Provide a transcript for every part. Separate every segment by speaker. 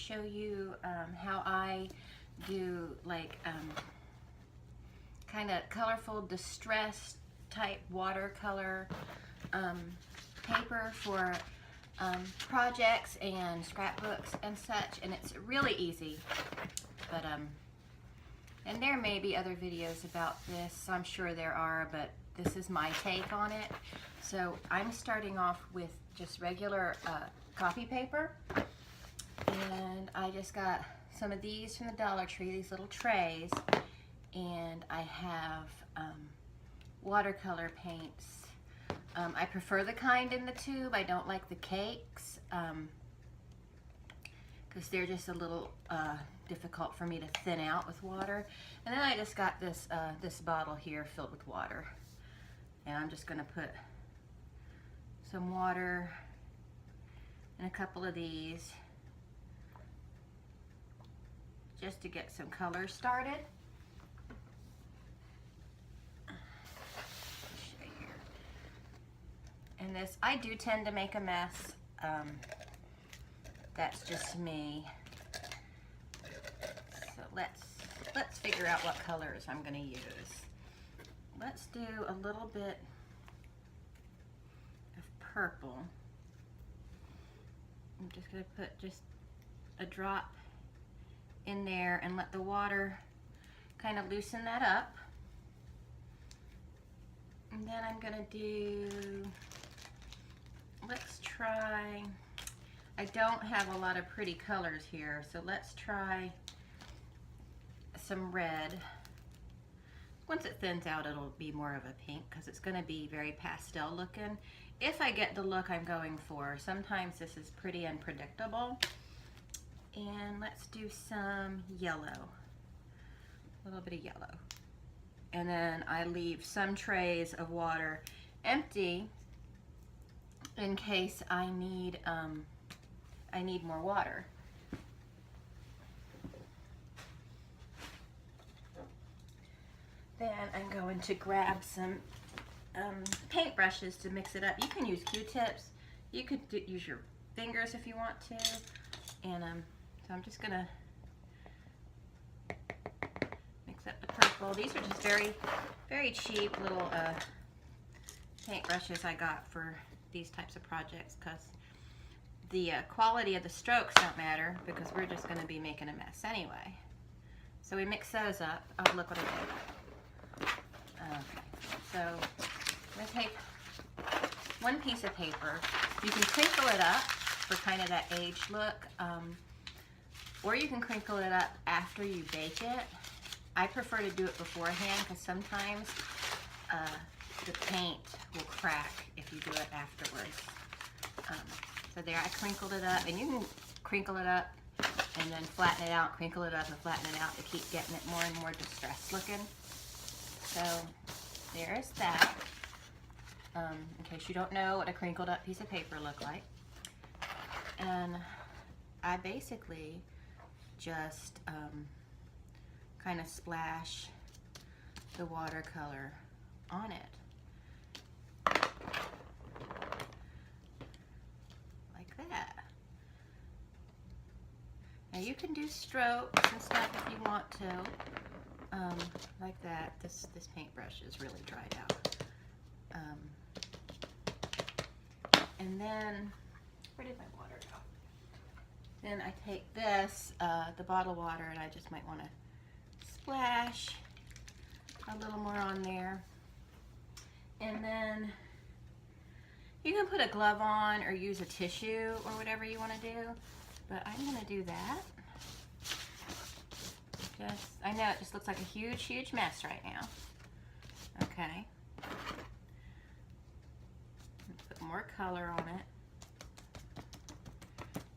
Speaker 1: show you how I do like kind of colorful distress type watercolor paper for projects and scrapbooks and such, and it's really easy. But and there may be other videos about this, I'm sure there are, but this is my take on it. So I'm starting off with just regular copy paper, and I just got some of these from the Dollar Tree, these little trays, and I have watercolor paints. I prefer the kind in the tube. I don't like the cakes because they're just a little difficult for me to thin out with water. And then I just got this this bottle here filled with water, and I'm just gonna put some water in a couple of these just to get some color started. And this, I do tend to make a mess. That's just me. So let's figure out what colors I'm going to use. Let's do a little bit of purple. I'm just going to put just a drop in there and let the water kind of loosen that up. And then I'm going to do, let's try, I don't have a lot of pretty colors here, so let's try some red. Once it thins out, it'll be more of a pink because it's going to be very pastel looking. If I get the look I'm going for, sometimes this is pretty unpredictable. And let's do some yellow, a little bit of yellow. And then I leave some trays of water empty in case I need more water. Then I'm going to grab some paint brushes to mix it up. You can use Q-tips. You could use your fingers if you want to. And so I'm just gonna mix up the purple. These are just very, very cheap little paint brushes I got for these types of projects because the quality of the strokes don't matter because we're just going to be making a mess anyway. So we mix those up. Oh, look what I did. Okay, so I'm going to take one piece of paper. You can crinkle it up for kind of that aged look, or you can crinkle it up after you bake it. I prefer to do it beforehand because sometimes the paint will crack if you do it afterwards. So there, I crinkled it up, and you can crinkle it up and then flatten it out, crinkle it up and flatten it out to keep getting it more and more distressed looking. So there's that. In case you don't know what a crinkled up piece of paper look like. And I basically just kind of splash the watercolor on it. Like that. Now you can do strokes and stuff if you want to. Like that. This paintbrush is really dried out. And then, where did my water go? Then I take this, the bottled water, and I just might want to splash a little more on there. And then you can put a glove on or use a tissue or whatever you want to do, but I'm going to do that. I know it just looks like a huge, huge mess right now. Okay. Put more color on it.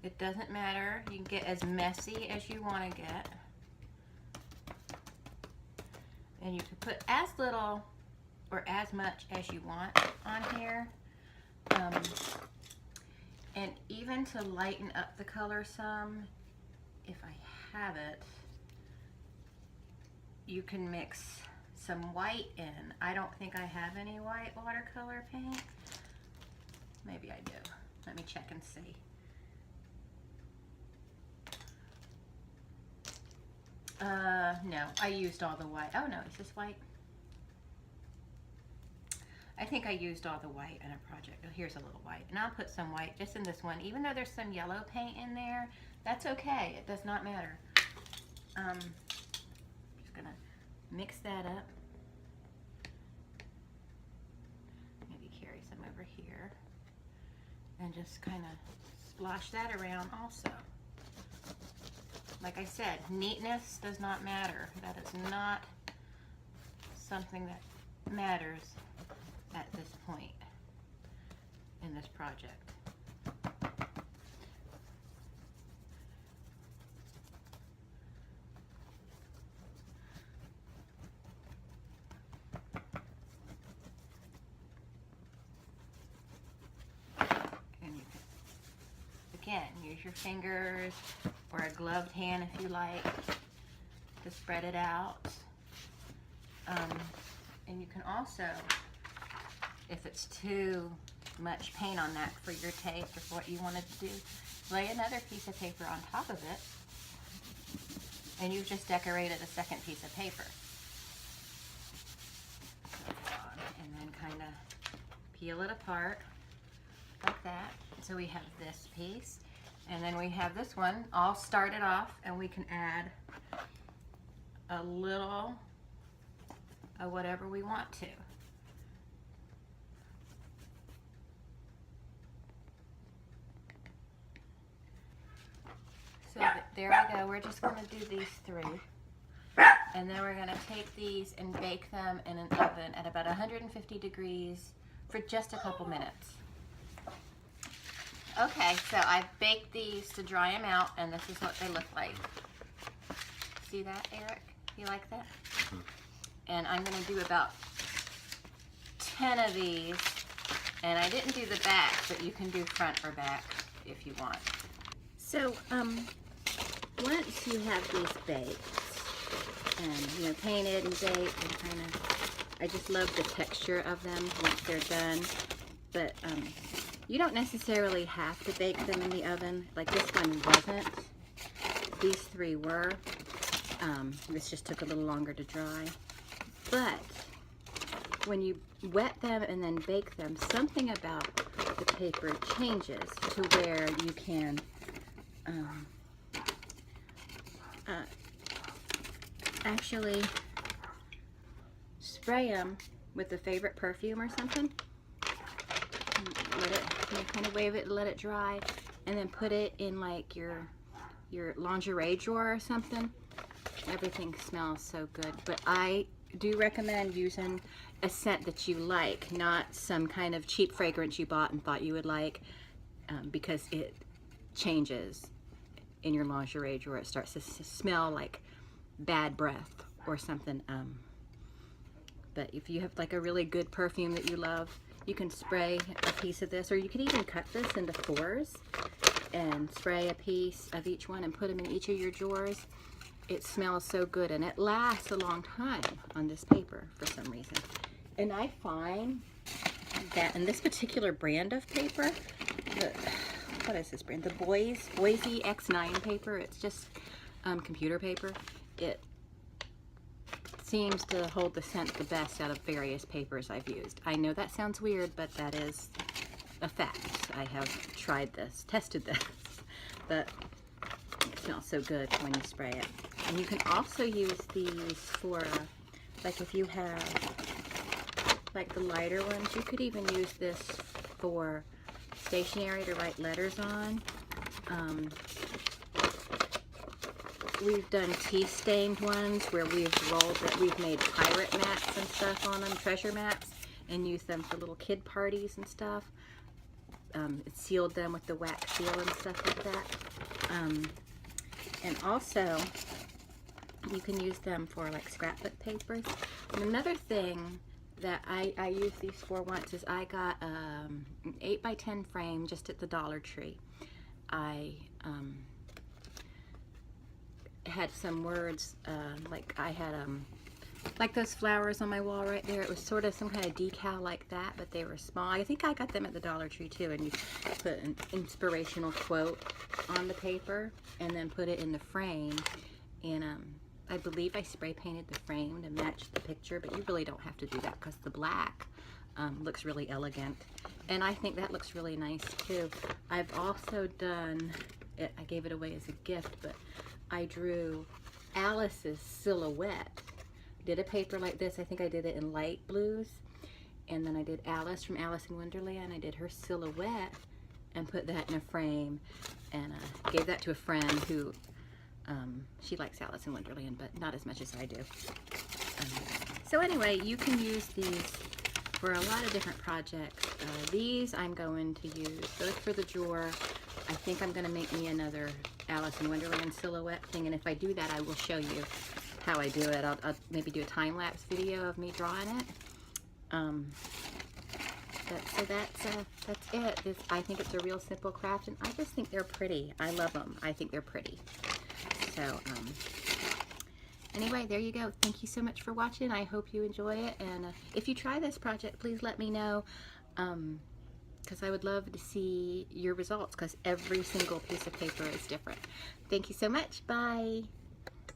Speaker 1: It doesn't matter. You can get as messy as you want to get. And you can put as little or as much as you want on here. And even to lighten up the color some, if I have it, you can mix some white in. I don't think I have any white watercolor paint. Maybe I do. Let me check and see. No, I used all the white. Oh no, is this white? I think I used all the white in a project. Oh, here's a little white. And I'll put some white just in this one. Even though there's some yellow paint in there, that's okay. It does not matter. Just gonna mix that up. Maybe carry some over here. And just kind of splosh that around also. Like I said, neatness does not matter. That is not something that matters at this point in this project. And you can, again, use your fingers or a gloved hand if you like to spread it out. And you can also, if it's too much paint on that for your taste or for what you wanted to do, lay another piece of paper on top of it, and you've just decorated a second piece of paper. And then kind of peel it apart like that. So we have this piece, and then we have this one all started off, and we can add a little of whatever we want to. So there we go. We're just going to do these three. And then we're going to take these and bake them in an oven at about 150 degrees for just a couple minutes. Okay, so I've baked these to dry them out, and this is what they look like. See that, Eric? You like that? Mm-hmm. And I'm going to do about 10 of these. And I didn't do the back, but you can do front or back if you want. So, once you have these baked and, painted and baked and kind of, I just love the texture of them once they're done. But you don't necessarily have to bake them in the oven. Like this one wasn't. These three were. This just took a little longer to dry. But when you wet them and then bake them, something about the paper changes to where you can actually spray them with a favorite perfume or something. Let it, kind of wave it and let it dry, and then put it in like your lingerie drawer or something. Everything smells so good. But I do recommend using a scent that you like, not some kind of cheap fragrance you bought and thought you would like, because it changes in your lingerie drawer. It starts to smell like bad breath or something. But if you have like a really good perfume that you love, you can spray a piece of this, or you could even cut this into 4s and spray a piece of each one and put them in each of your drawers. It smells so good, and it lasts a long time on this paper for some reason. And I find that in this particular brand of paper, what is this brand? The Boise X9 paper. It's just computer paper. It seems to hold the scent the best out of various papers I've used. I know that sounds weird, but that is a fact. I have tried this, tested this, but it smells so good when you spray it. And you can also use these for, like if you have like the lighter ones, you could even use this for stationery to write letters on. We've done tea-stained ones where we've made pirate mats and stuff on them, treasure mats, and used them for little kid parties and stuff. It sealed them with the wax seal and stuff like that. And also, you can use them for like scrapbook papers. And another thing that I used these for once is I got an 8x10 frame just at the Dollar Tree. I had some words, like I had like those flowers on my wall right there. It was sort of some kind of decal like that, but they were small. I think I got them at the Dollar Tree too, and you put an inspirational quote on the paper and then put it in the frame. And I believe I spray painted the frame to match the picture, but you really don't have to do that because the black looks really elegant. And I think that looks really nice too. I've also done, I gave it away as a gift, but I drew Alice's silhouette. Did a paper like this. I think I did it in light blues. And then I did Alice from Alice in Wonderland. I did her silhouette and put that in a frame, and gave that to a friend who, she likes Alice in Wonderland, but not as much as I do. So anyway, you can use these for a lot of different projects. These I'm going to use both for the drawer. I think I'm going to make me another Alice in Wonderland silhouette thing, and if I do that, I will show you how I do it. I'll maybe do a time-lapse video of me drawing it. So that's it. I think it's a real simple craft, and I just think they're pretty. I love them. I think they're pretty. So anyway, there you go. Thank you so much for watching. I hope you enjoy it, and if you try this project, please let me know, because I would love to see your results, because every single piece of paper is different. Thank you so much. Bye.